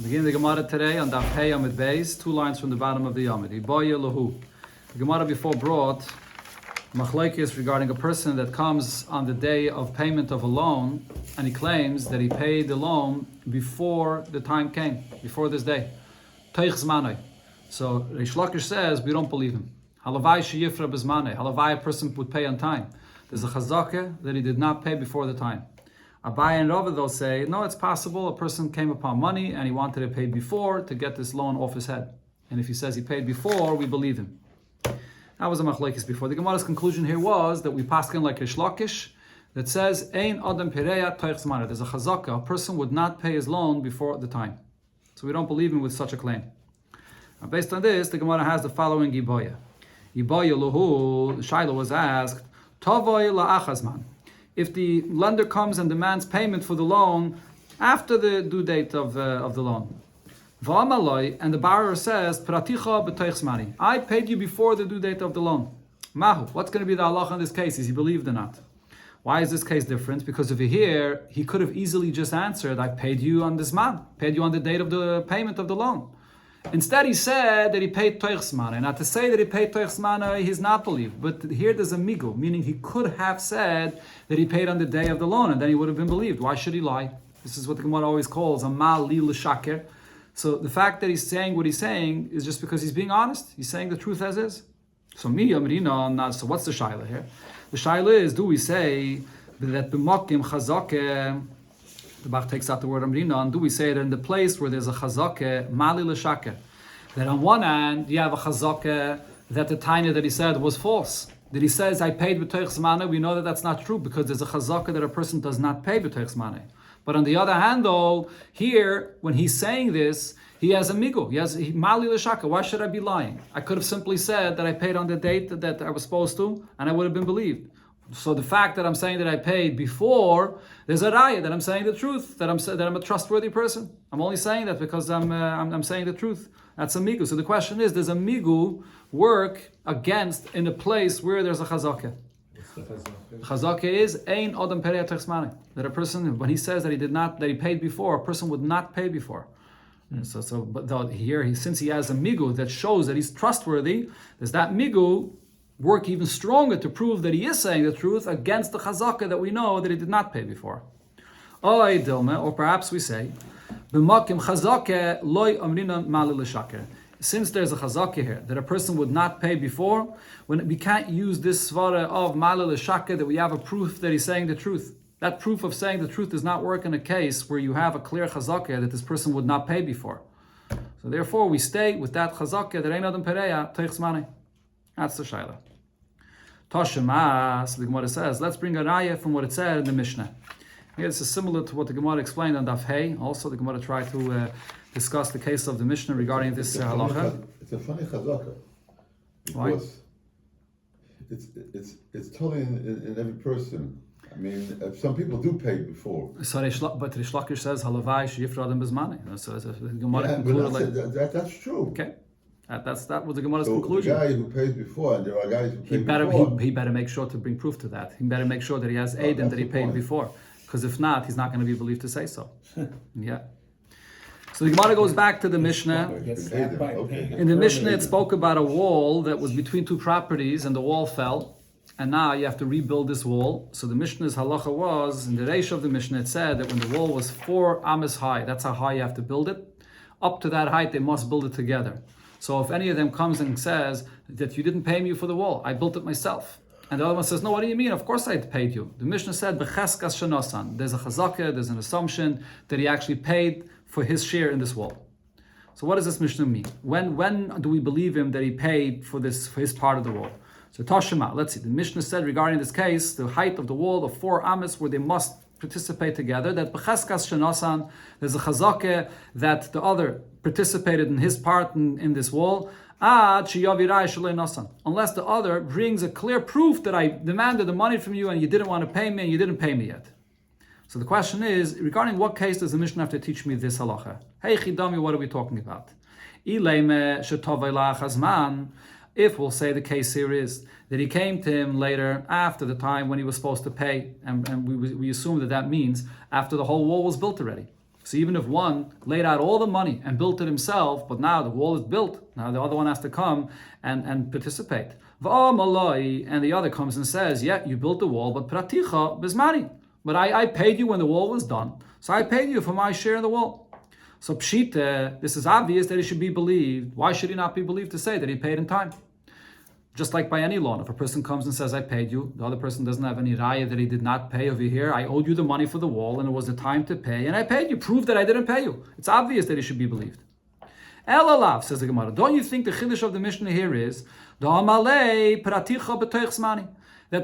Begin the Gemara today on Daf Hey Amid Beis, 2 lines from the bottom of the Yamid. Iboya Lahu. The Gemara before brought machlokes regarding a person that comes on the day of payment of a loan and he claims that he paid the loan before the time came, before this day. Teich Zmanei. So Reish Lakish says we don't believe him. Halavai sheyifra bezmanei. Halavai, a person would pay on time. There's a chazakah that he did not pay before the time. Abai and Rava, they'll say, no, it's possible a person came upon money and he wanted to pay before to get this loan off his head. And if he says he paid before, we believe him. That was a machlekes before. The Gemara's conclusion here was that we paskin like Reish Lakish that says, Ein adam pereya toich zmanei. There's a chazakah, a person would not pay his loan before the time. So we don't believe him with such a claim. Now, based on this, the Gemara has the following Iboya. Iboya luhu, the Shiloh was asked, Tavoy la'achazman. If the lender comes and demands payment for the loan after the due date of the loan, and the borrower says, "Praticha b'toich zmani." I paid you before the due date of the loan. Mahu, what's going to be the halacha in this case? Is he believed or not? Why is this case different? Because over here, he could have easily just answered, "I paid you on this man, paid you on the date of the payment of the loan." Instead, he said that he paid toich zmani. Now, to say that he paid toich zmani, he's not believed. But here there's a migu, meaning he could have said that he paid on the day of the loan, and then he would have been believed. Why should he lie? This is what the Gemara always calls a mal li l'shaker. So the fact that he's saying what he's saying is just because he's being honest. He's saying the truth as is. So mi amrina. So what's the shaila here? The shaila is: do we say that b'makim chazakeh? The Bach takes out the word amrina, and do we say that in the place where there's a chazakeh, mali l'shaker, that on one hand you have a chazakeh that the taina that he said was false. That he says, I paid b'toich zmanei, we know that that's not true because there's a chazakeh that a person does not pay b'toich zmanei. But on the other hand though, here, when he's saying this, he has a migu, he has mali l'shaker. Why should I be lying? I could have simply said that I paid on the date that I was supposed to, and I would have been believed. So the fact that I'm saying that I paid before, there's a raya that I'm saying the truth, that I'm a trustworthy person. I'm only saying that because I'm saying the truth. That's a migu. So the question is, does a migu work against in a place where there's a chazakeh? Chazakeh is ein adam perei toich zmanei. That a person, when he says that he paid before, a person would not pay before. But here, since he has a migu that shows that he's trustworthy, does that migu work even stronger to prove that he is saying the truth against the chazakah that we know that he did not pay before? Or perhaps we say, since there's a chazakah here that a person would not pay before, when we can't use this svara of mali l'shakeh that we have a proof that he's saying the truth. That proof of saying the truth does not work in a case where you have a clear chazakah that this person would not pay before. So therefore we stay with that chazakah that ein adam pereya toich zmanei. That's the shaila. Toshemas, the Gemara says, let's bring a raya from what it said in the Mishnah. Here, this is similar to what the Gemara explained on Daf Hey. Also, the Gemara tried to discuss the case of the Mishnah regarding this halacha. It's a funny chazaka. Why? It's totally in every person. I mean, some people do pay before. So, but Reish Lakish says, halavai sheyifra adam bezmanei. So the Gemara Yeah, concluded but that's true. Okay. That was the Gemara's So conclusion. the guy who pays before, and there are guys who pay before. He better make sure to bring proof to that. He better make sure that he has aid and that he paid before. Because if not, he's not going to be believed to say so. Yeah. So the Gemara goes back to the Mishnah. In the Mishnah, it spoke about a wall that was between two properties and the wall fell. And now you have to rebuild this wall. So the Mishnah's halacha was, in the Reish of the Mishnah, it said that when the wall was 4 amas high, that's how high you have to build it. Up to that height, they must build it together. So if any of them comes and says that you didn't pay me for the wall, I built it myself. And the other one says, no, what do you mean? Of course I paid you. The Mishnah said, b'cheskas shenosan. There's a chazakah, there's an assumption that he actually paid for his share in this wall. So what does this Mishnah mean? When do we believe him that he paid for his part of the wall? So Tashema, let's see. The Mishnah said regarding this case, the height of the wall of 4 amas where they must participate together, that b'cheskas shenosan, there's a chazakah that the other participated in his part in this wall, unless the other brings a clear proof that I demanded the money from you and you didn't want to pay me and you didn't pay me yet. So the question is, regarding what case does the Mishnah have to teach me this halacha? Hey Chidami, what are we talking about? If we'll say the case here is that he came to him later after the time when he was supposed to pay, and we assume that means after the whole wall was built already. So even if one laid out all the money and built it himself, but now the wall is built, now the other one has to come and participate. And the other comes and says, yeah, you built the wall, but praticha bizmani. But I paid you when the wall was done. So I paid you for my share in the wall. So pshita, this is obvious that he should be believed. Why should he not be believed to say that he paid in time? Just like by any loan, if a person comes and says, I paid you, the other person doesn't have any raya that he did not pay over here. I owed you the money for the wall and it was the time to pay and I paid you. Prove that I didn't pay you. It's obvious that he should be believed. Elalav, says the Gemara. Don't you think the chiddush of the Mishnah here is that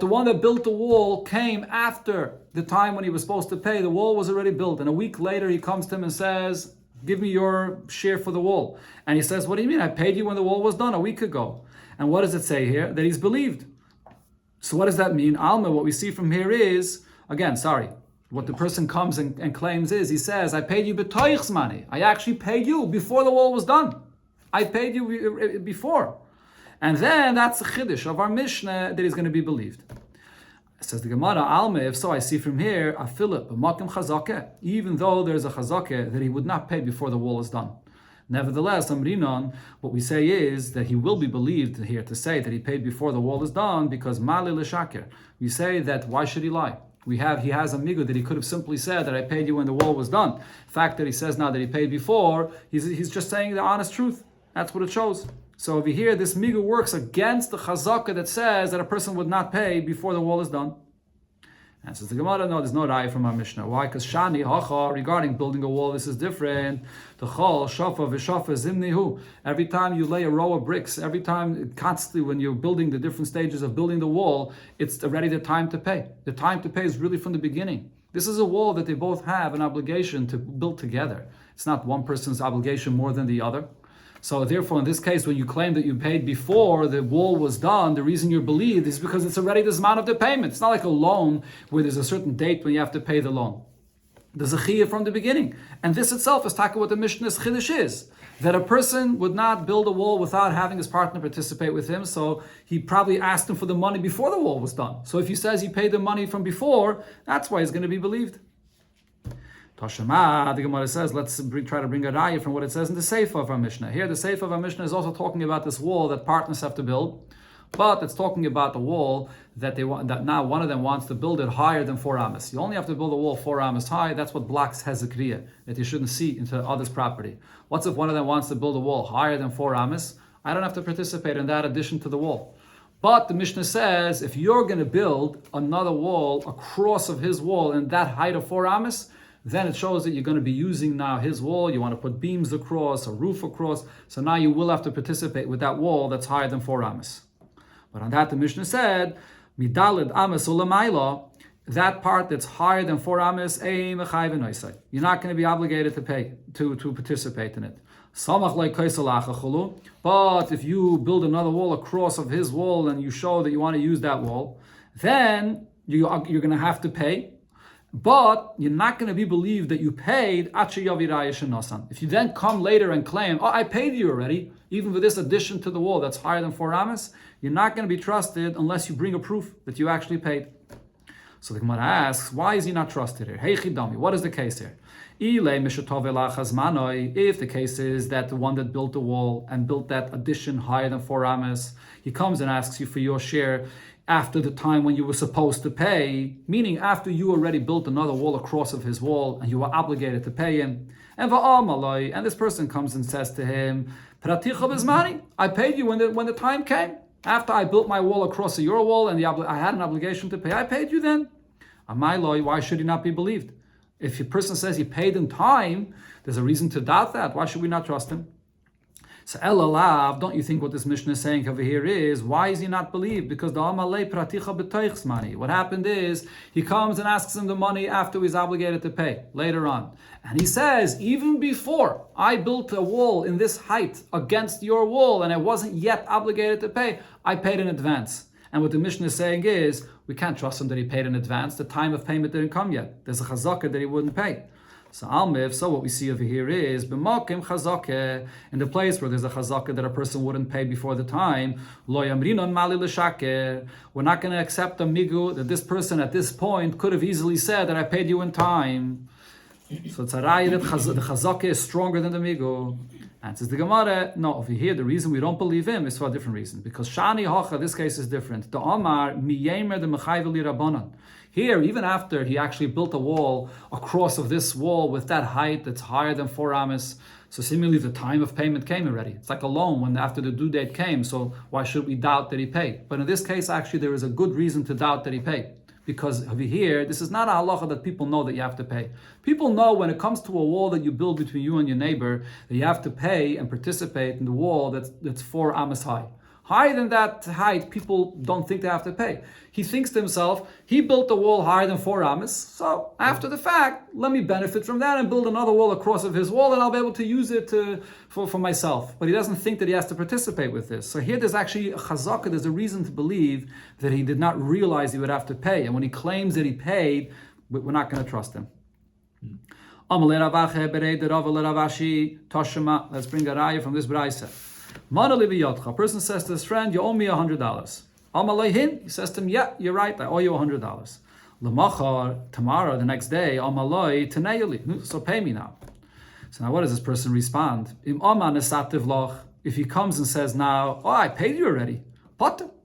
the one that built the wall came after the time when he was supposed to pay? The wall was already built, and a week later he comes to him and says, give me your share for the wall. And he says, what do you mean? I paid you when the wall was done a week ago. And what does it say here? That he's believed. So what does that mean? Alma, what we see from here is, what the person comes and claims is, he says, I paid you b'toichs money. I actually paid you before the wall was done. I paid you before. And then that's the chiddush of our Mishnah that he's going to be believed. Says the Gemara, Alma, if so, I see from here, a Philip, a makim chazakeh, even though there's a chazakeh that he would not pay before the wall is done. Nevertheless, Amrinon, what we say is that he will be believed here to say that he paid before the wall is done because mali l'shaker. We say that why should he lie? He has a migu that he could have simply said that I paid you when the wall was done. The fact that he says now that he paid before, he's just saying the honest truth. That's what it shows. So over here, this migu works against the chazakah that says that a person would not pay before the wall is done. And says the Gemara, no, there's no raya from our Mishnah. Why? Because shani hacha, regarding building a wall, this is different. The chol shafa v'shafa zimnihu. Every time you lay a row of bricks, every time, constantly when you're building the different stages of building the wall, it's already the time to pay. The time to pay is really from the beginning. This is a wall that they both have an obligation to build together. It's not one person's obligation more than the other. So therefore, in this case, when you claim that you paid before the wall was done, the reason you're believed is because it's already the zman of the payment. It's not like a loan where there's a certain date when you have to pay the loan. There's a chiyah from the beginning. And this itself is talking what the Mishnah's chiddush is. That a person would not build a wall without having his partner participate with him. So he probably asked him for the money before the wall was done. So if he says he paid the money from before, that's why he's going to be believed. Tashema, the Gemara says, let's try to bring a raya from what it says in the Sefer of our Mishnah. Here, the Sefer of our Mishnah is also talking about this wall that partners have to build, but it's talking about the wall that now one of them wants to build it higher than 4 amas. You only have to build a wall 4 amas high. That's what blocks hezekriya, that you shouldn't see into others' property. What's if one of them wants to build a wall higher than 4 amas? I don't have to participate in that addition to the wall. But the Mishnah says, if you're going to build another wall across of his wall in that height of 4 amas, then it shows that you're going to be using now his wall. You want to put beams across, a roof across. So now you will have to participate with that wall that's higher than 4 amas. But on that, the Mishnah said, Midalid amas ulamayla, that part that's higher than 4 amas, you're not going to be obligated to pay, to participate in it. But if you build another wall across of his wall and you show that you want to use that wall, then you're going to have to pay. But you're not going to be believed that you paid. If you then come later and claim, I paid you already, even for this addition to the wall that's higher than 4 amas, you're not going to be trusted unless you bring a proof that you actually paid. So the Gemara asks, why is he not trusted here? Hey Chidami, what is the case here? If the case is that the one that built the wall and built that addition higher than 4 amas, he comes and asks you for your share after the time when you were supposed to pay, meaning after you already built another wall across of his wall and you were obligated to pay him. And this person comes and says to him, I paid you when the time came. After I built my wall across of your wall and I had an obligation to pay, I paid you then. Why should he not be believed? If a person says he paid in time, there's a reason to doubt that. Why should we not trust him? So Elalav, don't you think what this Mishnah is saying over here is, why is he not believed? Because the Amalei Praticha B'toichs money. What happened is, he comes and asks him the money after he's obligated to pay, later on. And he says, even before I built a wall in this height against your wall and I wasn't yet obligated to pay, I paid in advance. And what the Mishnah is saying is, we can't trust him that he paid in advance. The time of payment didn't come yet. There's a chazakah that he wouldn't pay. So Almiv, so what we see over here is b'makim chazakeh, in the place where there's a chazakeh that a person wouldn't pay before the time. Lo yamrinon mali l'shaker. We're not going to accept a migu that this person at this point could have easily said that I paid you in time. So it's a raya that the chazaka is stronger than the migu. And says the Gemara, no, over here the reason we don't believe him is for a different reason. Because shani hacha, this case is different. The Amar miyemer the mechayv li rabbanan. Here, even after he actually built a wall across of this wall with that height that's higher than 4 amas, so similarly the time of payment came already. It's like a loan when after the due date came, so why should we doubt that he paid? But in this case, actually, there is a good reason to doubt that he paid. Because over here, this is not a halacha that people know that you have to pay. People know when it comes to a wall that you build between you and your neighbor, that you have to pay and participate in the wall that's 4 amas high. Higher than that height, people don't think they have to pay. He thinks to himself, he built a wall higher than 4 amas, so after the fact, let me benefit from that and build another wall across of his wall and I'll be able to use it for myself. But he doesn't think that he has to participate with this. So here there's actually a chazaka, there's a reason to believe that he did not realize he would have to pay. And when he claims that he paid, we're not going to trust him. Let's bring a raya from this brayse. A person says to his friend, you owe me $100. He says to him, yeah, you're right, I owe you $100. Tomorrow, the next day, so pay me now. So now what does this person respond? If he comes and says now, oh, I paid you already,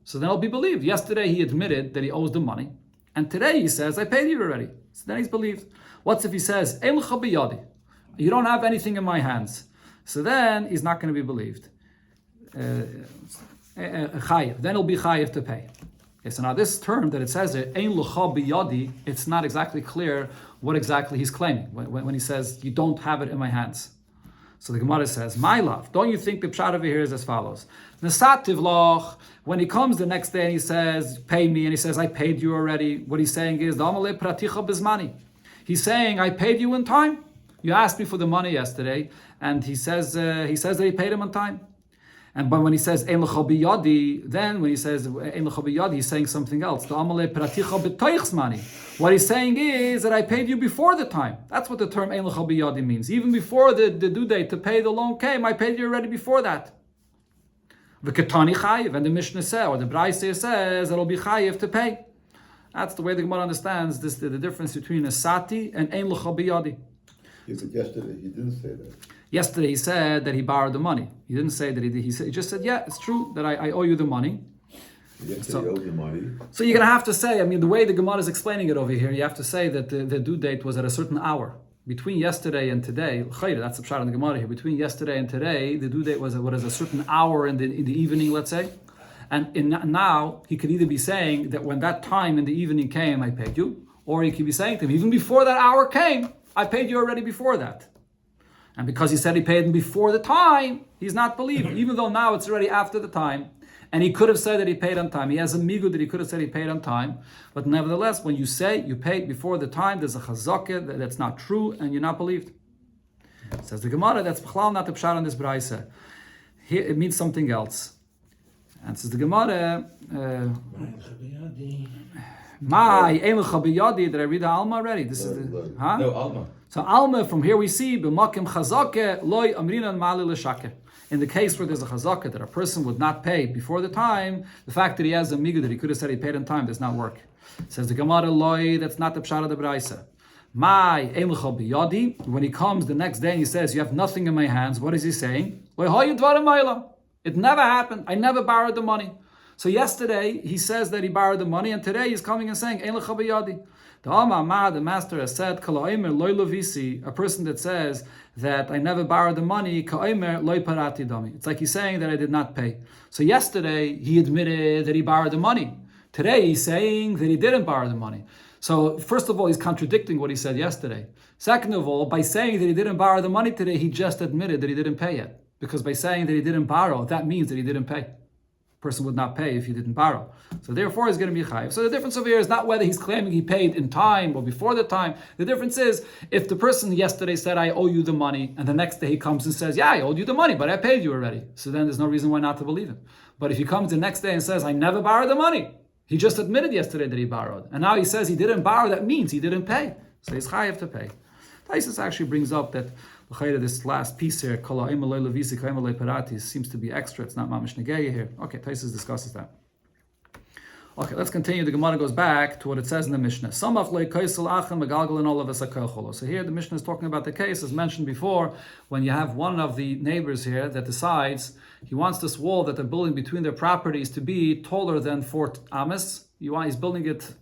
so then he'll be believed. Yesterday he admitted that he owes the money, and today he says, I paid you already. So then he's believed. What's if he says, you don't have anything in my hands? So then he's not going to be believed. Then he'll be chayiv to pay. Okay, so now this term that it says there, ein lucha biyadi, it's not exactly clear what exactly he's claiming when he says, you don't have it in my hands. So the Gemara says, my love, don't you think the pshat over here is as follows? Nesativ loch, when he comes the next day and he says, pay me, and he says, I paid you already, what he's saying is, Damale praticha bizmani. He's saying, I paid you in time. You asked me for the money yesterday, and he says that he paid him on time. But when he says ein lecha biyadi, then when he says ein lecha biyadi, he's saying something else. What he's saying is that I paid you before the time. That's what the term ein lecha biyadi means. Even before the due date to pay the loan came, I paid you already before that. V'ketani chayiv, and the Mishnah says, or the Brayse says, it'll be chayiv to pay. That's the way the Gemara understands this, the difference between a sati and ein lecha biyadi. Yeah, but yesterday he didn't say that. Yesterday he said that he borrowed the money. He didn't say that he did. He just said, yeah, it's true that I owe you the money. Yesterday he owed the money. So you're going to have to say, the way the Gemara is explaining it over here, you have to say that the due date was at a certain hour. Between yesterday and today, that's the pshat in the Gemara here, between yesterday and today, the due date was a certain hour in the evening, let's say. And now he could either be saying that when that time in the evening came, I paid you, or he could be saying to him, even before that hour came, I paid you already before that. And because he said he paid him before the time, he's not believed, even though now it's already after the time. And he could have said that he paid on time. He has a migu that he could have said he paid on time. But nevertheless, when you say you paid before the time, there's a chazakah that's not true, and you're not believed. Says the Gemara, that's b'chlal not the pshat on this brayse. Here it means something else. And says the Gemara, my Eilucha biyadi, did I read the Alma already? This is the, huh? No, Alma. So Alma, from here we see, b'makim chazake, loy amrinan mali l'shake. In the case where there's a chazaka that a person would not pay before the time, the fact that he has a migu that he could have said he paid on time does not work. Says the Gemara, loy, that's not the pshat of the Brayse. My Eilucha biyadi, when he comes the next day and he says, you have nothing in my hands, what is he saying? It never happened. I never borrowed the money. So yesterday he says that he borrowed the money, and today he's coming and saying, Ein lecha biyadi. The master has said, a person that says that I never borrowed the money, it's like he's saying that I did not pay. So yesterday he admitted that he borrowed the money. Today he's saying that he didn't borrow the money. So first of all, he's contradicting what he said yesterday. Second of all, by saying that he didn't borrow the money today, he just admitted that he didn't pay yet. Because by saying that he didn't borrow, that means that he didn't pay. Person would not pay if he didn't borrow. So therefore he's going to be chayiv. So the difference over here is not whether he's claiming he paid in time or before the time. The difference is if the person yesterday said, I owe you the money, and the next day he comes and says, yeah, I owed you the money, but I paid you already. So then there's no reason why not to believe him. But if he comes the next day and says, I never borrowed the money, he just admitted yesterday that he borrowed. And now he says he didn't borrow, that means he didn't pay. So he's chayiv to pay. Taisus actually brings up that this last piece here, seems to be extra. It's not mamish negeya here. Okay, Taisus discusses that. Okay, let's continue. The Gemara goes back to what it says in the Mishnah. So here the Mishnah is talking about the case, as mentioned before, when you have one of the neighbors here that decides he wants this wall that they're building between their properties to be taller than 4 amas. He's building it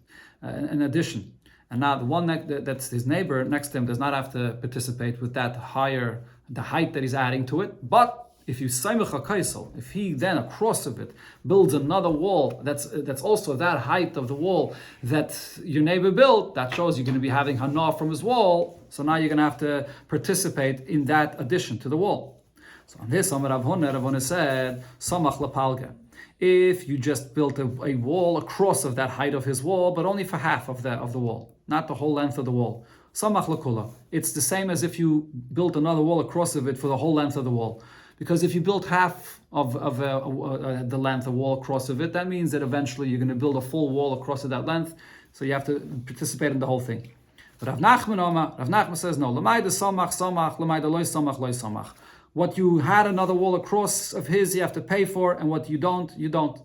in addition. And now the one that's his neighbor next to him does not have to participate with the height that he's adding to it. But if you saimach a kaisel, if he then across of it builds another wall that's also that height of the wall that your neighbor built, that shows you're going to be having hana from his wall. So now you're going to have to participate in that addition to the wall. So on this, Rav Huna said, samach lapalga. If you just built a wall across of that height of his wall, but only for half of the wall, not the whole length of the wall. Samach lakula. It's the same as if you built another wall across of it for the whole length of the wall. Because if you built half of the length of wall across of it, that means that eventually you're going to build a full wall across of that length. So you have to participate in the whole thing. But Rav Nachman says no. L'mayda samach samach, l'mayda loy samach loy samach. What you had another wall across of his, you have to pay for, and what you don't, you don't.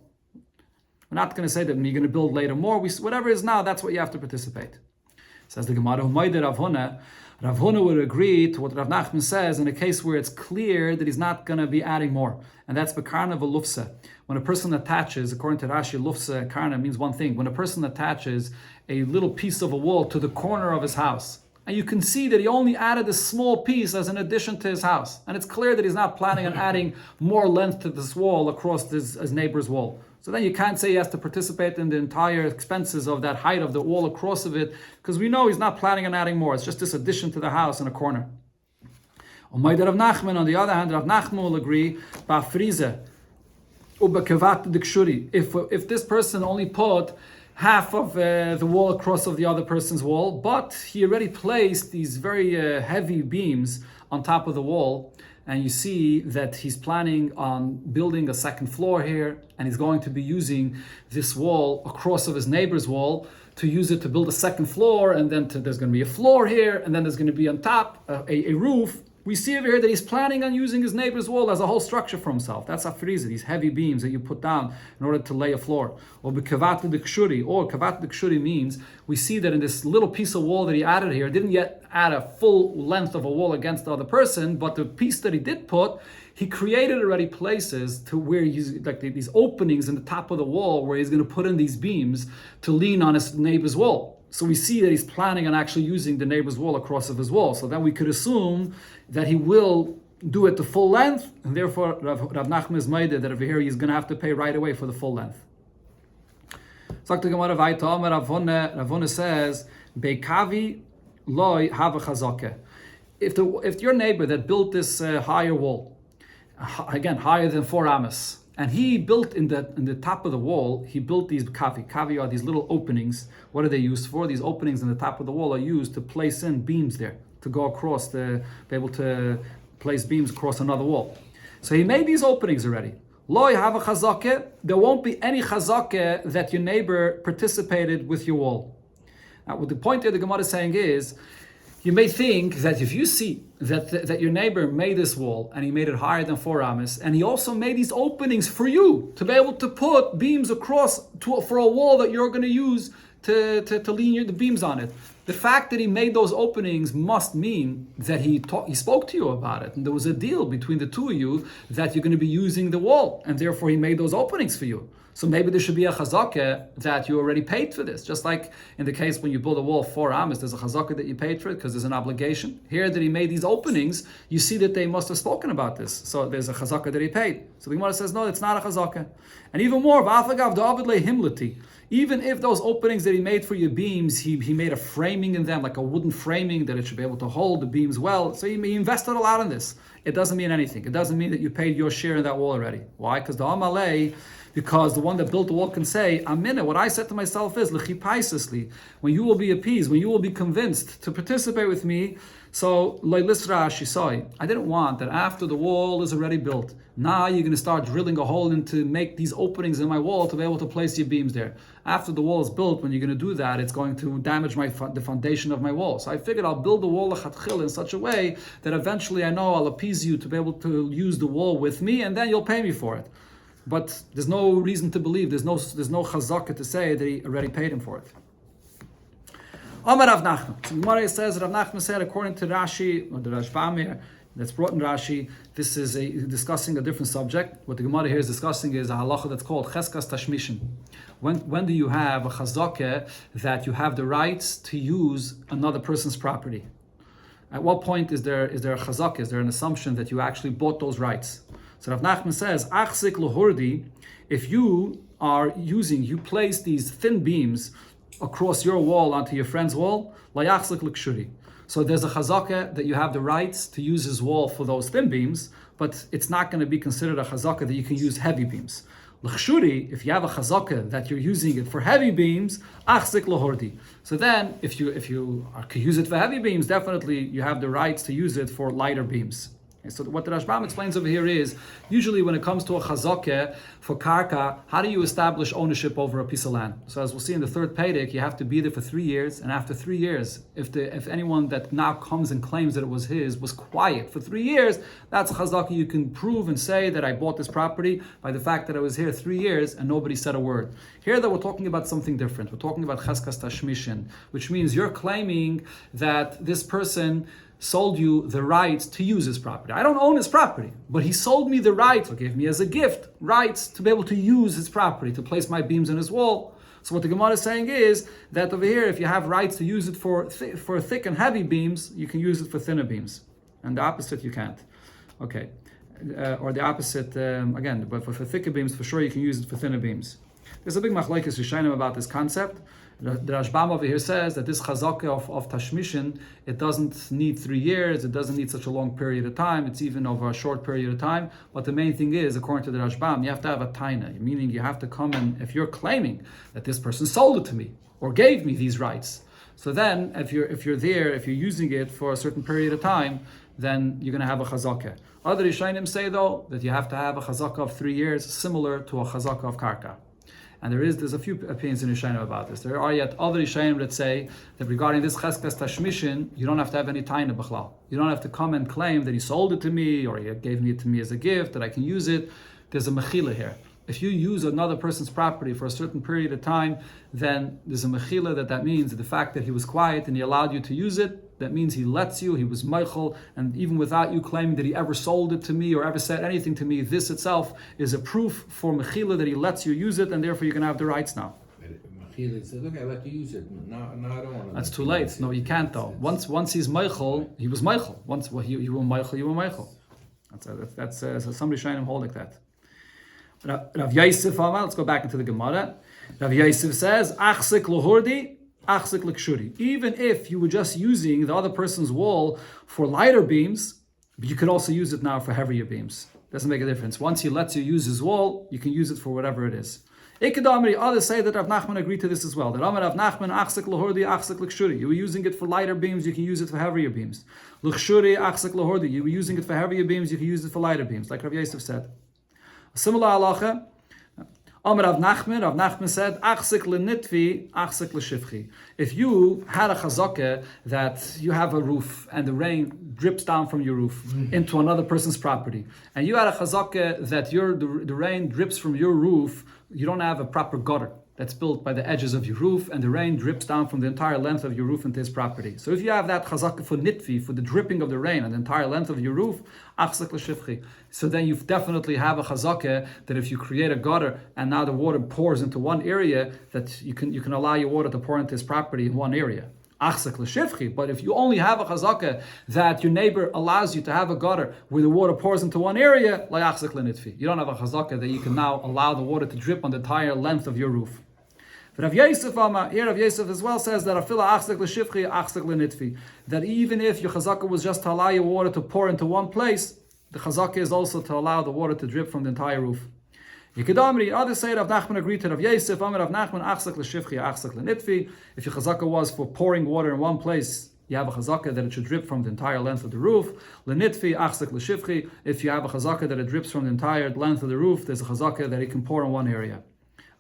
We're not going to say that when you're going to build later more. Whatever it is now, that's what you have to participate. Says the Gemara, Humayda Rav Huna. Rav Huna would agree to what Rav Nachman says in a case where it's clear that he's not going to be adding more. And that's Bekarna V'Lufsa. When a person attaches, according to Rashi, Lufsa, Karna means one thing. When a person attaches a little piece of a wall to the corner of his house, and you can see that he only added a small piece as an addition to his house. And it's clear that he's not planning on adding more length to this wall across his neighbor's wall. So then you can't say he has to participate in the entire expenses of that height of the wall across of it, because we know he's not planning on adding more. It's just this addition to the house in a corner. On the other hand, Rav Nachman will agree, if this person only put half of the wall across of the other person's wall, but he already placed these very heavy beams on top of the wall, and you see that he's planning on building a second floor here, and he's going to be using this wall across of his neighbor's wall to use it to build a second floor, and then there's going to be a floor here, and then there's going to be on top a roof. We see over here that he's planning on using his neighbor's wall as a whole structure for himself. That's afriza, these heavy beams that you put down in order to lay a floor. Or kavat d'kshuri means we see that in this little piece of wall that he added here, didn't yet add a full length of a wall against the other person, but the piece that he did put, he created already places to where he's like these openings in the top of the wall where he's going to put in these beams to lean on his neighbor's wall. So we see that he's planning on actually using the neighbor's wall across of his wall. So then we could assume that he will do it the full length, and therefore Rav Nachman is made that over here he's going to have to pay right away for the full length. Rav Huna says, Beikavi loy hava chazake. If your neighbor that built this higher wall, again higher than 4 amas, and he built in the top of the wall, he built these kavi. Kavi are these little openings. What are they used for? These openings in the top of the wall are used to place in beams there, to go across, be able to place beams across another wall. So he made these openings already. Lo have a chazake. There won't be any chazake that your neighbor participated with your wall. Now, what the point here the Gemara is saying is, you may think that if you see that your neighbor made this wall and he made it higher than 4 amas, and he also made these openings for you to be able to put beams across for a wall that you're going to use to lean the beams on it. The fact that he made those openings must mean that he spoke to you about it, and there was a deal between the two of you that you're going to be using the wall, and therefore he made those openings for you. So maybe there should be a chazakah that you already paid for this. Just like in the case when you build a wall 4 amas, there's a chazakah that you paid for it because there's an obligation. Here that he made these openings, you see that they must have spoken about this. So there's a chazakah that he paid. So the Gemara says, no, it's not a chazakah. And even more, even if those openings that he made for your beams, he made a framing in them, like a wooden framing that it should be able to hold the beams well. So he invested a lot in this. It doesn't mean anything. It doesn't mean that you paid your share in that wall already. Why? Because the because the one that built the wall can say, Amina, what I said to myself is, when you will be appeased, when you will be convinced to participate with me, so I didn't want that after the wall is already built, now you're going to start drilling a hole in to make these openings in my wall to be able to place your beams there. After the wall is built, when you're going to do that, it's going to damage the foundation of my wall. So I figured I'll build the wall in such a way that eventually I know I'll appease you to be able to use the wall with me, and then you'll pay me for it. but there's no reason to believe, there's no chazaka to say that he already paid him for it. Amar Rav Nachman. So Gemara says Rav Nachman said, according to Rashi, or the Rashbam here, that's brought in Rashi, this is discussing a different subject. What the Gemara here is discussing is a halacha that's called cheskas tashmishin. When do you have a chazaka that you have the rights to use another person's property? At what point is there a chazaka? Is there an assumption that you actually bought those rights? So Rav Nachman says, achzik lohurdi, if you place these thin beams across your wall onto your friend's wall, layachzik l'kshuri. So there's a chazaka that you have the rights to use his wall for those thin beams, but it's not going to be considered a chazaka that you can use heavy beams. L'chshuri, if you have a chazaka that you're using it for heavy beams, achzik lohordi. So then, if you could use it for heavy beams, definitely you have the rights to use it for lighter beams. Okay, so what the Rashbam explains over here is, usually when it comes to a chazakeh for karka, how do you establish ownership over a piece of land? So as we'll see in the third Pedic, you have to be there for 3 years, and after 3 years, if anyone that now comes and claims that it was his was quiet for 3 years, that's a chazakeh. You can prove and say that I bought this property by the fact that I was here 3 years and nobody said a word. Here though, we're talking about something different. We're talking about cheskas tashmishin, which means you're claiming that this person sold you the right to use his property. I don't own his property, but he sold me the right, or gave me as a gift, rights to be able to use his property, to place my beams on his wall. So what the Gemara is saying is that over here, if you have rights to use it for thick and heavy beams, you can use it for thinner beams. And the opposite, you can't. Okay. Or the opposite, again, but for thicker beams, for sure you can use it for thinner beams. There's a big machlokes rishonim about this concept. The Rashbam over here says that this chazakah of tashmishin, it doesn't need 3 years, it doesn't need such a long period of time, it's even over a short period of time. But the main thing is, according to the Rashbam, you have to have a taina, meaning you have to come in, if you're claiming that this person sold it to me, or gave me these rights, so then if you're using it for a certain period of time, then you're going to have a chazakah. Other Rishonim say though, that you have to have a chazakah of 3 years, similar to a chazakah of karka. And there's a few opinions in Rishonim about this. There are yet other Rishonim that say that regarding this cheskas tashmishin, you don't have to have any taina b'chlal. You don't have to come and claim that he sold it to me or he gave it to me as a gift, that I can use it. There's a mechila here. If you use another person's property for a certain period of time, then there's a mechila that means the fact that he was quiet and he allowed you to use it, that means he lets you, he was meichel, and even without you claiming that he ever sold it to me or ever said anything to me, this itself is a proof for mechila that he lets you use it, and therefore you can have the rights now. Mechila says, okay, I let you use it. Now I don't want to. That's too late. No, you can't though. Once he's meichel, he was meichel. Once you were meichel, you were meichel. That's somebody shining hold like that. Rav Yosef, let's go back into the Gemara. Rav Yosef says, achzik lohordi, achzik l'kshuri. Even if you were just using the other person's wall for lighter beams, but you could also use it now for heavier beams. Doesn't make a difference. Once he lets you use his wall, you can use it for whatever it is. Ikadamri, others say that Rav Nachman agreed to this as well. That Amar Rav Nachman, achzik lohordi, achzik l'kshuri. You were using it for lighter beams, you can use it for heavier beams. L'kshuri, achzik lohordi. You were using it for heavier beams, you can use it for lighter beams, like Rav Yosef said. A similar halacha, Amar Rav Nachman said, achzik lenitvi, achzik l'shivchi. If you had a chazakeh that you have a roof and the rain drips down from your roof into another person's property, and you had a chazakeh that the rain drips from your roof, you don't have a proper gutter that's built by the edges of your roof, and the rain drips down from the entire length of your roof into his property. So if you have that chazakah for nitvi, for the dripping of the rain on the entire length of your roof, achzik l'shivchi. So then you definitely have a chazakah that if you create a gutter and now the water pours into one area, that you can allow your water to pour into his property in one area. Achzik l'shivchi. But if you only have a chazakah that your neighbor allows you to have a gutter where the water pours into one area, like achzik l'nitvi. You don't have a chazakah that you can now allow the water to drip on the entire length of your roof. But Rav Yosef, here Rav Yosef as well says that afila achzik l'shivchi, achzik l'nitvi. That even if your chazakah was just to allow your water to pour into one place, the chazakah is also to allow the water to drip from the entire roof. Yikadamri, others say Rav Nachman agreed to Rav Yosef, Rav Nachman, achzik l'shivchi, achzik l'nitvi. If your chazakah was for pouring water in one place, you have a chazakah that it should drip from the entire length of the roof. L'nitvi, achzik l'shivchi. If you have a chazakah that it drips from the entire length of the roof, there's a chazakah that it can pour in one area.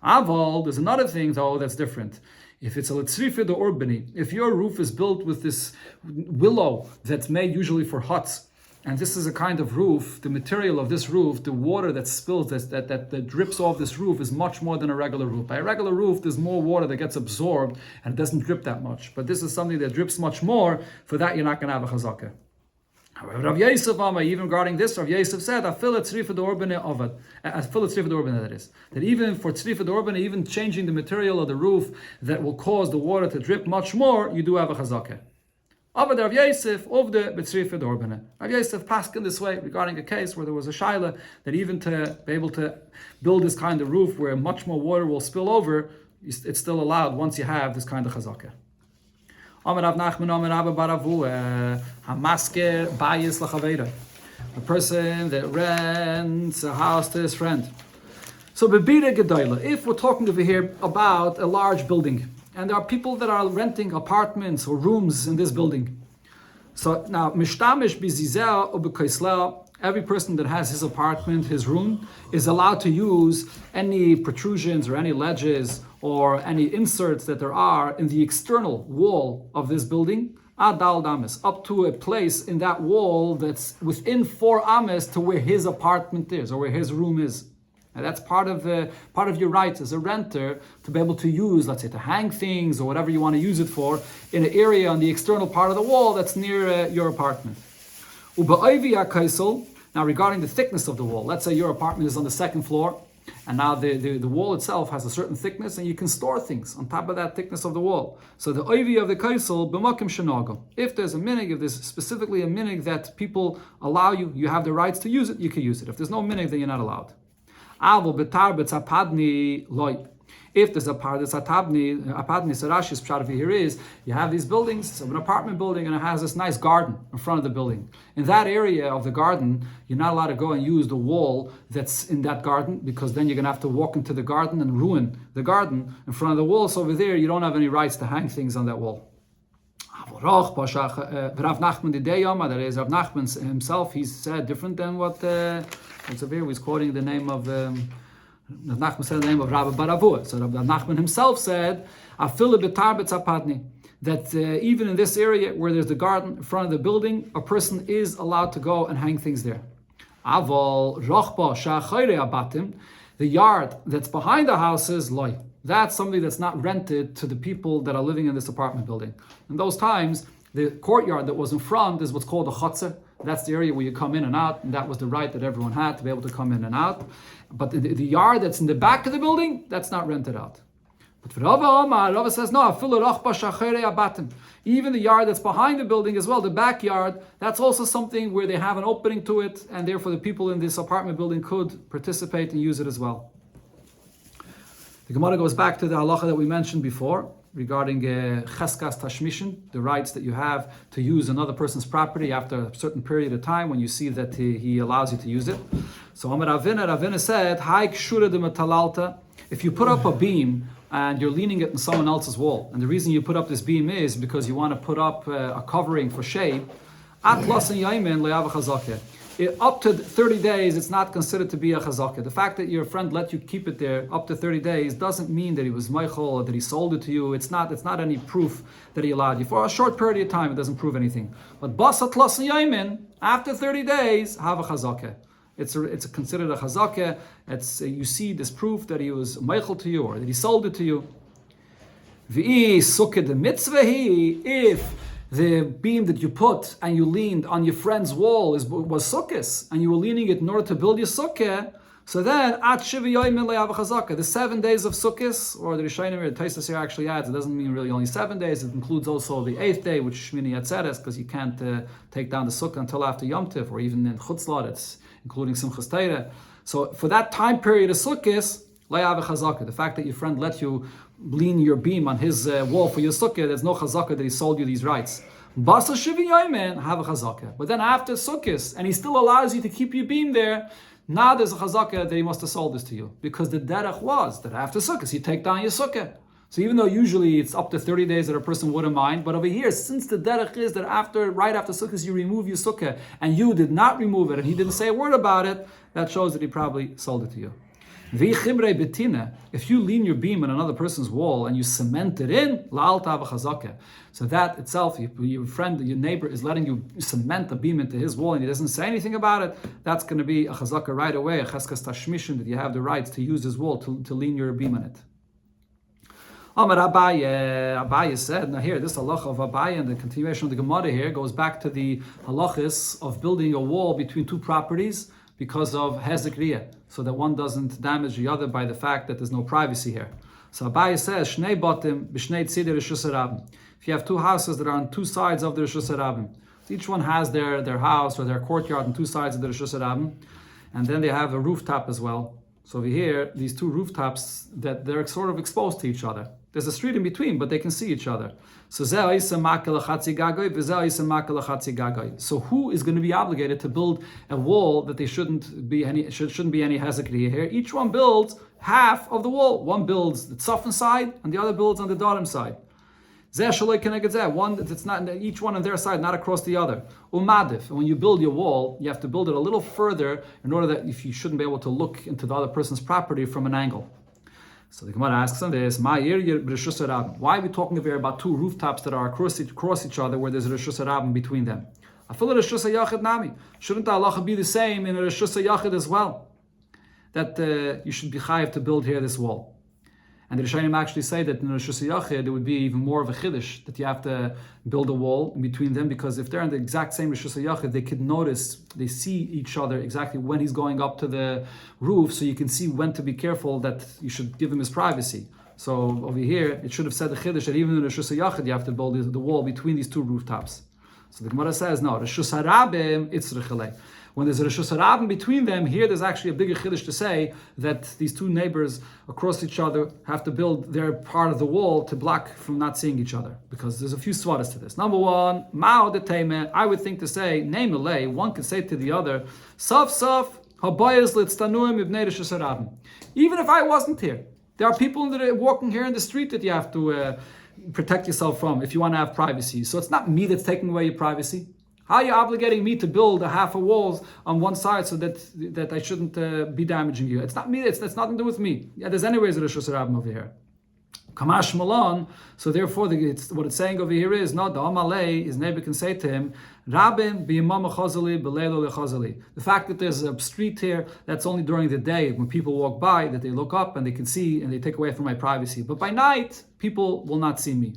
Aval, there's another thing though that's different. If it's a letzrifid or urbani, if your roof is built with this willow that's made usually for huts, and this is a kind of roof, the material of this roof, the water that spills, that drips off this roof is much more than a regular roof. By a regular roof, there's more water that gets absorbed and it doesn't drip that much. But this is something that drips much more. For that, you're not going to have a chazakah. However, Rav Yosef, even regarding this, Rav Yosef said, that is, that even for tzrifa d'orbane, even changing the material of the roof that will cause the water to drip much more, you do have a chazakah. But Rav Yosef of the b'tzrifa d'orbane. Rav Yosef passed in this way regarding a case where there was a shaila that even to be able to build this kind of roof where much more water will spill over, it's still allowed once you have this kind of chazakah. A person that rents a house to his friend. So bebida gedola. If we're talking over here about a large building, and there are people that are renting apartments or rooms in this building. So now, mishtamish bizizel or b'kaisla, every person that has his apartment, his room, is allowed to use any protrusions or any ledges or any inserts that there are in the external wall of this building, adal dames, up to a place in that wall that's within 4 ames to where his apartment is or where his room is. And that's part of your rights as a renter to be able to use, let's say, to hang things or whatever you want to use it for in an area on the external part of the wall that's near your apartment. Now, regarding the thickness of the wall, let's say your apartment is on the 2nd floor, and now the wall itself has a certain thickness, and you can store things on top of that thickness of the wall. So the oivi of the kaisel b'makim shenago. If there's a minig, if there's specifically a minig that people allow you, you have the rights to use it, you can use it. If there's no minig, then you're not allowed. If there's a part that's apadni, so Rashi's pshat here is, you have these buildings, so an apartment building, and it has this nice garden in front of the building. In that area of the garden, you're not allowed to go and use the wall that's in that garden, because then you're going to have to walk into the garden and ruin the garden in front of the wall. So over there, you don't have any rights to hang things on that wall. Rav Nachman that is Rav Nachman himself, he's said different than what what's over here. He's quoting the name of Rav Nachman said the name of Rabbi Baravua. So Rav Nachman himself said that even in this area where there's the garden in front of the building, a person is allowed to go and hang things there. The yard that's behind the houses, loy. That's something that's not rented to the people that are living in this apartment building. In those times, the courtyard that was in front is what's called a chutzah. That's the area where you come in and out, and that was the right that everyone had to be able to come in and out. But the yard that's in the back of the building, that's not rented out. But for Rava says, no, even the yard that's behind the building as well, the backyard, that's also something where they have an opening to it, and therefore the people in this apartment building could participate and use it as well. The Gemara goes back to the halacha that we mentioned before regarding cheskas tashmishin, the rights that you have to use another person's property after a certain period of time when you see that he allows you to use it. So Amar Ravina said, "Hai kshura de metalalta." If you put up a beam and you're leaning it in someone else's wall, and the reason you put up this beam is because you want to put up a covering for shade, atlas and yaimen le'av chazakeh. Up to 30 days, it's not considered to be a chazakah. The fact that your friend let you keep it there up to 30 days doesn't mean that he was meichel or that he sold it to you. It's not any proof that he allowed you. For a short period of time, it doesn't prove anything. But basat las yaimin, after 30 days, have a chazakah. It's considered a chazakah. You see this proof that he was meichel to you or that he sold it to you. V'i sukkah de mitzvahi, if the beam that you put and you leaned on your friend's wall was sukkahs, and you were leaning it in order to build your sukkah, so then at shiva yoyim le'av chazakah, the 7 days of sukkahs, or the Rishonim here, the Tosfos here actually adds, it doesn't mean really only 7 days, it includes also the 8th day, which is Shmini Atzeres, because you can't take down the sukkah until after Yom Tiv, or even in Chutzlah, it's including Simchas Torah. So for that time period of sukkahs, le'av chazakah, the fact that your friend let you lean your beam on his wall for your sukkah, there's no chazakah that he sold you these rights. Basa shivin yoymen have a chazakah. But then after sukkahs, and he still allows you to keep your beam there, now there's a chazakah that he must have sold this to you. Because the derech was that after sukkahs, you take down your sukkah. So even though usually it's up to 30 days that a person wouldn't mind, but over here, since the derech is that right after sukkahs, you remove your sukkah, and you did not remove it, and he didn't say a word about it, that shows that he probably sold it to you. If you lean your beam on another person's wall and you cement it in, so that itself, your friend, your neighbor is letting you cement the beam into his wall and he doesn't say anything about it, that's going to be a chazaka right away, a cheskas tashmishin, that you have the rights to use his wall to lean your beam on it. Amar Abaye said, now here, this halacha of Abaye and the continuation of the Gemara here goes back to the halachas of building a wall between two properties because of hezek riyah, so that one doesn't damage the other by the fact that there's no privacy here. So Abaye says, Shnei batim b'shnei tzidei reshus harabim. If you have two houses that are on two sides of the reshus harabim, so each one has their house or their courtyard on two sides of the reshus harabim, and then they have a rooftop as well. So over here, these two rooftops, that they're sort of exposed to each other. There's a street in between, but they can see each other. So who is going to be obligated to build a wall that they shouldn't be any hezek riyah here? Each one builds half of the wall. One builds the tzafin side, and the other builds on the darim side. One that's not each one on their side, not across the other. Umadif. And when you build your wall, you have to build it a little further in order that if you shouldn't be able to look into the other person's property from an angle. So the Gemara asks on this, why are we talking about two rooftops that are across each other where there's a Reshus Harabim between them? Shouldn't the halacha be the same in a Reshus Yachid as well? That you should be chayav to build here this wall. And the Rishonim actually say that in Reshus Yachid, it would be even more of a chiddush that you have to build a wall in between them, because if they're in the exact same Reshus Yachid, they could notice, they see each other exactly when he's going up to the roof, so you can see when to be careful that you should give him his privacy. So over here, it should have said the chiddush that even in Reshus Yachid, you have to build the wall between these two rooftops. So the Gemara says, no, Reshus Harabim, it's rechalei. When there's a Reshus Harabim between them, here there's actually a bigger chiddush to say that these two neighbors across each other have to build their part of the wall to block from not seeing each other, because there's a few svaras to this. Number one, ma'od deteme, I would think to say, namely, one could say to the other, saf saf habayas litstanuim ibnei Reshus Harabim. Even if I wasn't here, there are people that are walking here in the street that you have to protect yourself from if you want to have privacy. So it's not me that's taking away your privacy. How are you obligating me to build a half a walls on one side so that I shouldn't be damaging you? It's not me. It's nothing to do with me. Yeah, there's anyways a Reshus Harabim over here. Kamash Malon. So therefore, what it's saying over here is not the Amalei. His neighbor can say to him, Rabim b'yimam chazali b'leilo lechazali. The fact that there's a street here, that's only during the day when people walk by that they look up and they can see and they take away from my privacy. But by night, people will not see me.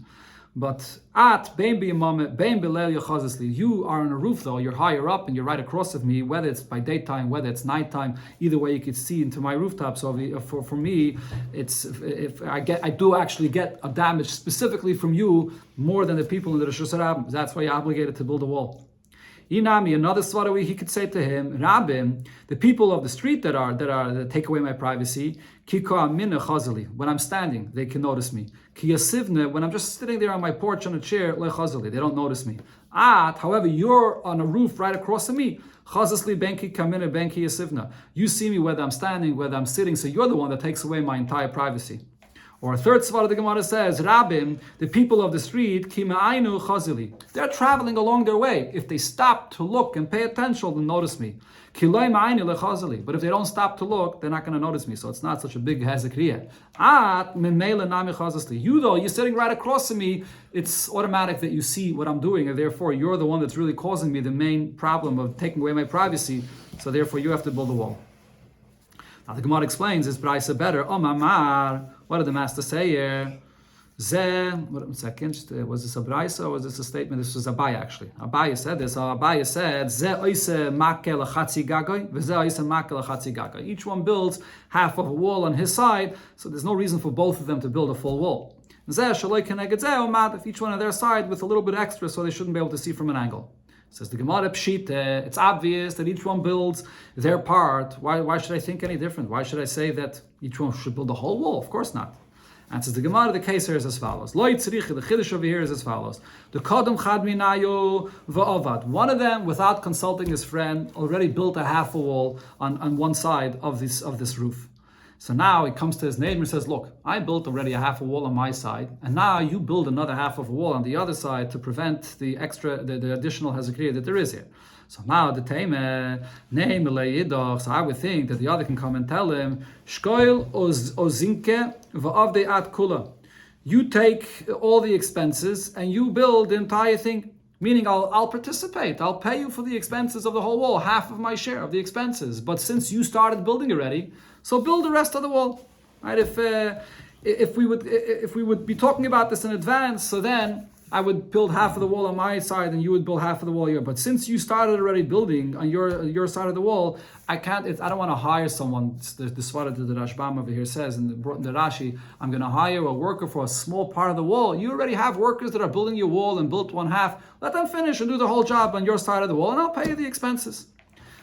But at bein b'yimam bein b'leilo chazali, you are on a roof though. You're higher up and you're right across of me. Whether it's by daytime, whether it's nighttime, either way you can see into my rooftop. So for me, it's if I do actually get a damage specifically from you more than the people in the Reshus Harabim. That's why you're obligated to build a wall. Inami, another svara he could say to him, Rabim, the people of the street that take away my privacy, Kiko amina chazali. When I'm standing, they can notice me. Ki yasivne, when I'm just sitting there on my porch on a chair, le chazali, they don't notice me. However, you're on a roof right across from me. Chazasli benki kamina benki yasivna. You see me whether I'm standing, whether I'm sitting, so you're the one that takes away my entire privacy. Or a third svara the Gemara says, Rabim, the people of the street, kima'ainu chazili. They're traveling along their way. If they stop to look and pay attention, they'll notice me. Kiloi ma'ainu lechazili. But if they don't stop to look, they're not going to notice me. So it's not such a big hezek riyah. Mimela nami chazasli. You though, you're sitting right across from me. It's automatic that you see what I'm doing, and therefore you're the one that's really causing me the main problem of taking away my privacy. So therefore you have to build a wall. Now the Gemara explains this brayso better. Oh mamar, what did the master say here? One second, was this a brayso or was this a statement? This was Abaye actually. Abaye said this. Abaye said, Ze oise makel chatzi gagoy, v'ze oise makel chatzi gagoy. Each one builds half of a wall on his side, so there's no reason for both of them to build a full wall. Ze shaloi keneged ze omad, if each one on their side with a little bit extra, so they shouldn't be able to see from an angle. Says the Gemara Pshita, it's obvious that each one builds their part. Why should I think any different? Why should I say that each one should build a whole wall? Of course not. And says the Gemara, the case here is as follows. Lo yitzrich, the chiddush over here is as follows. The kodem chad minayu va'ovad. One of them, without consulting his friend, already built a half a wall on one side of this roof. So now he comes to his neighbor and says, look, I built already a half a wall on my side, and now you build another half of a wall on the other side to prevent the additional hezekiyah that there is here. So now the Tame, name Yidach, so I would think that the other can come and tell him, Shkoil ozinke v'avde at kula. You take all the expenses and you build the entire thing. Meaning I'll participate. I'll pay you for the expenses of the whole wall, half of my share of the expenses. But since you started building already, so build the rest of the wall. Right? If we would be talking about this in advance, so then I would build half of the wall on my side and you would build half of the wall here. But since you started already building on your side of the wall, I don't want to hire someone. The Svara that the Rashbam over here says in the Rashi, I'm going to hire a worker for a small part of the wall. You already have workers that are building your wall and built one half. Let them finish and do the whole job on your side of the wall, and I'll pay you the expenses.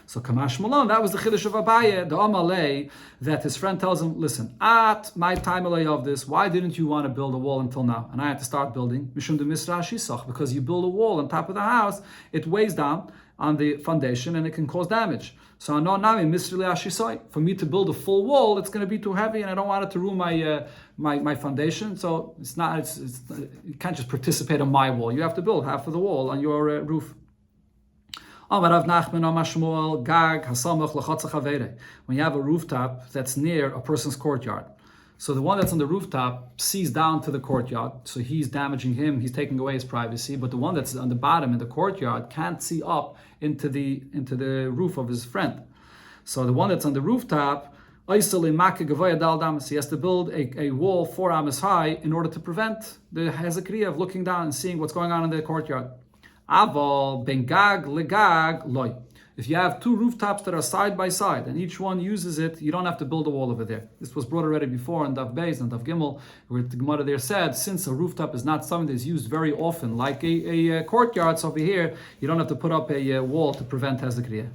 So Kamash Malon, that was the Chiddush of Abaye, the Amalei, that his friend tells him, listen, at my time of this, why didn't you want to build a wall until now? And I had to start building, Mishum de Misra Shisach, because you build a wall on top of the house, it weighs down on the foundation and it can cause damage. So now for me to build a full wall, it's going to be too heavy and I don't want it to ruin my foundation. So you can't just participate on my wall. You have to build half of the wall on your roof. When you have a rooftop that's near a person's courtyard, so the one that's on the rooftop sees down to the courtyard, so he's damaging him, he's taking away his privacy, but the one that's on the bottom in the courtyard can't see up into the roof of his friend. So the one that's on the rooftop, he has to build a wall 4 amas high in order to prevent the Hezekiah of looking down and seeing what's going on in the courtyard. Aval ben gag legag loy. If you have 2 rooftops that are side by side and each one uses it, you don't have to build a wall over there. This was brought already before in Daf Beis and Daf Gimel, where the Gemara there said, since a rooftop is not something that's used very often, like a courtyard, so over here, you don't have to put up a wall to prevent Hezekiah.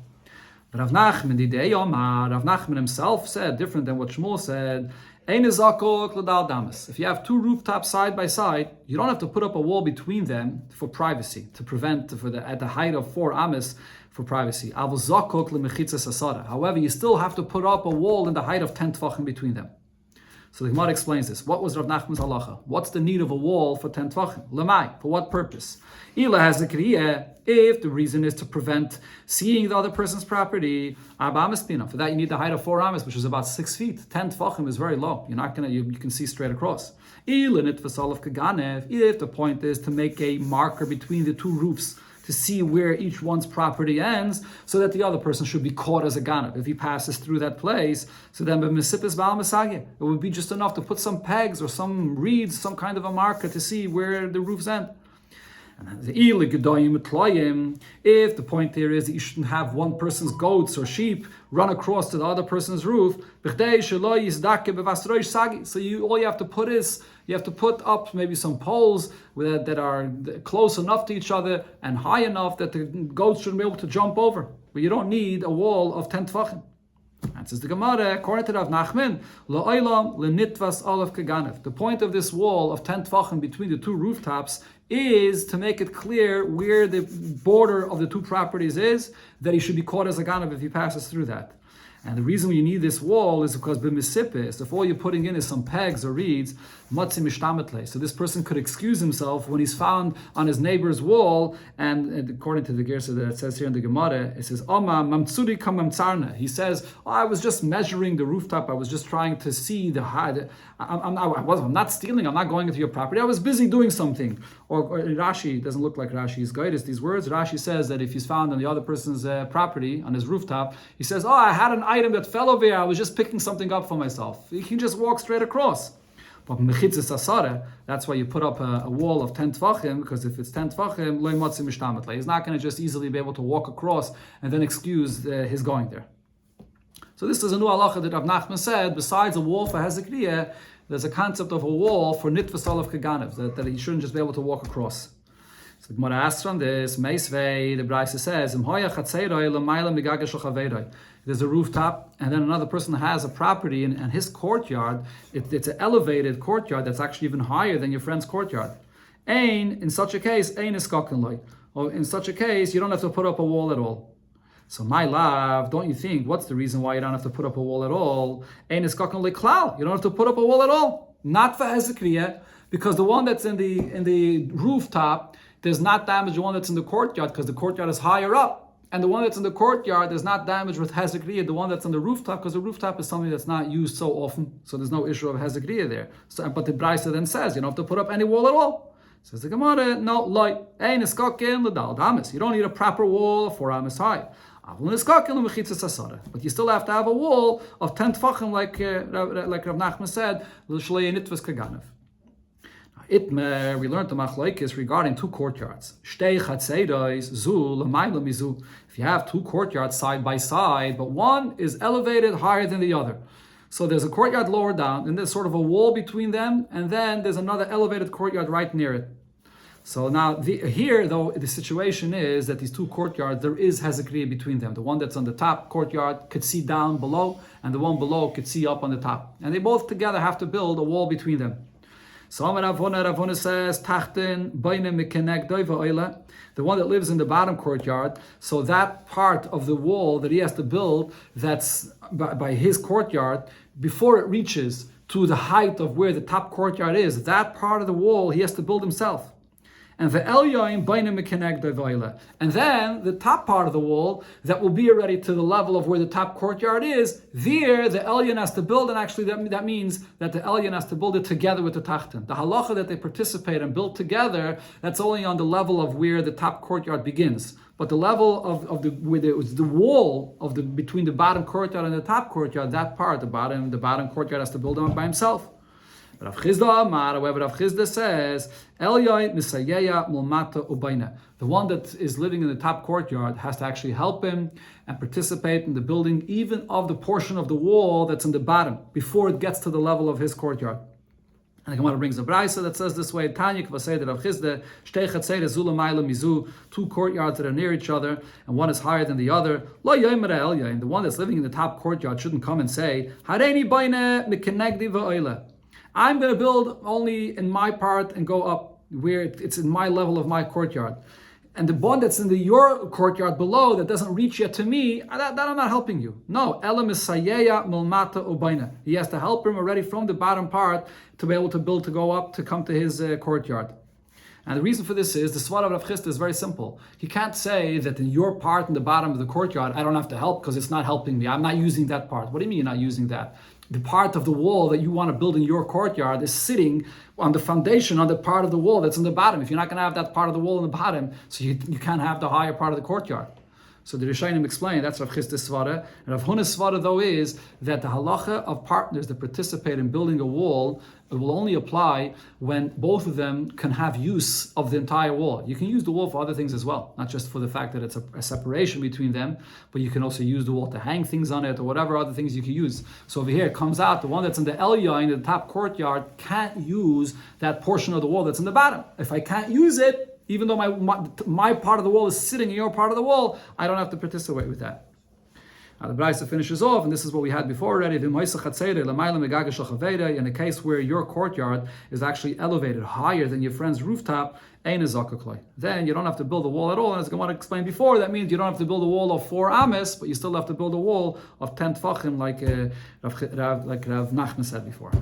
But Rav Nachman himself said, different than what Shmuel said, if you have 2 rooftops side by side, you don't have to put up a wall between them for privacy, to prevent at the height of 4 amas for privacy. However, you still have to put up a wall in the height of 10 tvachim between them. So the Gemara explains this. What was Rav Nachman's halacha? What's the need of a wall for 10 tvachim? Lemai, for what purpose? Ila has a kriya, if the reason is to prevent seeing the other person's property. For that you need the height of 4 amas, which is about 6 feet. 10 tvachim is very low. You're not you can see straight across. If the point is to make a marker between the 2 roofs, to see where each one's property ends, so that the other person should be caught as a ganav. If he passes through that place, so then it would be just enough to put some pegs or some reeds, some kind of a marker to see where the roofs end. And if the point there is that you shouldn't have one person's goats or sheep run across to the other person's roof, so all you have to put is, you have to put up maybe some poles that are close enough to each other and high enough that the goats shouldn't be able to jump over. But you don't need a wall of 10 tvachim. And says the Gemara, according to Rav Nachman, la'olam lenitvas olav kaganev. The point of this wall of 10 tvachim between the 2 rooftops is to make it clear where the border of the 2 properties is, that he should be caught as a ganav if he passes through that. And the reason you need this wall is because b'misipis, if all you're putting in is some pegs or reeds, matzi mishtametle. So this person could excuse himself when he's found on his neighbor's wall, and according to the Gersa that it says here in the Gemara, it says, Oma mamtsuri kamamtsarna. He says, I was just measuring the rooftop, I was just trying to see the height. I'm not stealing, I'm not going into your property, I was busy doing something. Or Rashi, doesn't look like Rashi's guide is these words. Rashi says that if he's found on the other person's property, on his rooftop, he says, I had an item that fell over here, I was just picking something up for myself. He can just walk straight across. But mechitzas asara, that's why you put up a wall of 10 tvachim, because if it's 10 tvachim, loy matzi mishtametle. He's not going to just easily be able to walk across and then excuse his going there. So this is a new halacha that Rav Nachman said, besides a wall for Hezekiah, there's a concept of a wall for nitvas olav kaganev, that he shouldn't just be able to walk across. So the Gemara asks from this, Meisvei, the Brisa says, there's a rooftop, and then another person has a property, and his courtyard, it's an elevated courtyard that's actually even higher than your friend's courtyard. In such a case, or in such a case, you don't have to put up a wall at all. So my love, don't you think, what's the reason why you don't have to put up a wall at all? You don't have to put up a wall at all. Not for Hezekiah, because the one that's in the rooftop does not damage the one that's in the courtyard, because the courtyard is higher up. and the one that's in the courtyard is not damaged with hezekriya, the one that's on the rooftop, because the rooftop is something that's not used so often, so there's no issue of hezekriya there. So, but the Brisa then says, you don't have to put up any wall at all. Says the Gemara, no, light. You don't need a proper wall 4 amas high. But you still have to have a wall of 10 tfachim, like Rav Nachman said, Itmer, we learned the machlokes regarding 2 courtyards. If you have 2 courtyards side by side, but one is elevated higher than the other. So there's a courtyard lower down, and there's sort of a wall between them, and then there's another elevated courtyard right near it. So now here, though, the situation is that these 2 courtyards, there is hezekriya between them. The one that's on the top courtyard could see down below, and the one below could see up on the top. And they both together have to build a wall between them. So Rav Huna says, Tachten Baine Mekeneg Doiva Oile, the one that lives in the bottom courtyard, so that part of the wall that he has to build, that's by his courtyard, before it reaches to the height of where the top courtyard is, that part of the wall he has to build himself. And the Elyoin Baine Mekeneg Doiva Oile. And then the top part of the wall that will be already to the level of where the top courtyard is, there the Elyon has to build, and actually that means that the Elyon has to build it together with the Tachten. The halacha that they participate and build together, that's only on the level of where the top courtyard begins. But the level of the wall of the between the bottom courtyard and the top courtyard, that part, the bottom courtyard has to build it by himself. Rav Chizda Amar, however, Rav Chizda says, Elyoy Misayeya Mulmata Ubayna. The one that is living in the top courtyard has to actually help him and participate in the building even of the portion of the wall that's in the bottom, before it gets to the level of his courtyard. And the Gemara brings a brisa that says this way: Tanya Kvasei Rav Chizda, Shtei Chatzei Zula Maila Mizu, 2 courtyards that are near each other, and one is higher than the other. Lo Yomer Elyoy, and the one that's living in the top courtyard shouldn't come and say, Hareini Bayne Mikenegdi Va'oila. I'm going to build only in my part and go up where it's in my level of my courtyard. And the one that's in your courtyard below that doesn't reach yet to me, that I'm not helping you. No, Elam is Sayeya Mulmata Ubayna. He has to help him already from the bottom part to be able to build, to go up, to come to his courtyard. And the reason for this is, the Svara of Rav Chizda is very simple. He can't say that in your part in the bottom of the courtyard, I don't have to help because it's not helping me. I'm not using that part. What do you mean you're not using that? The part of the wall that you want to build in your courtyard is sitting on the foundation, on the part of the wall that's in the bottom. If you're not going to have that part of the wall in the bottom, so you can't have the higher part of the courtyard. So the Rishonim explain, that's Rav Chizda's svara. And Rav Huna's svara, though, is that the halacha of partners that participate in building a wall, it will only apply when both of them can have use of the entire wall. You can use the wall for other things as well, not just for the fact that it's a separation between them, but you can also use the wall to hang things on it or whatever other things you can use. So over here it comes out, the one that's in the Elya, in the top courtyard, can't use that portion of the wall that's in the bottom. If I can't use it, even though my part of the wall is sitting in your part of the wall, I don't have to participate with that. Now the Brisa finishes off, and this is what we had before already. In a case where your courtyard is actually elevated higher than your friend's rooftop, then you don't have to build a wall at all. And as I want to explain before, that means you don't have to build a wall of 4 ames, but you still have to build a wall of 10 tfachim, like Rav Nachman said before.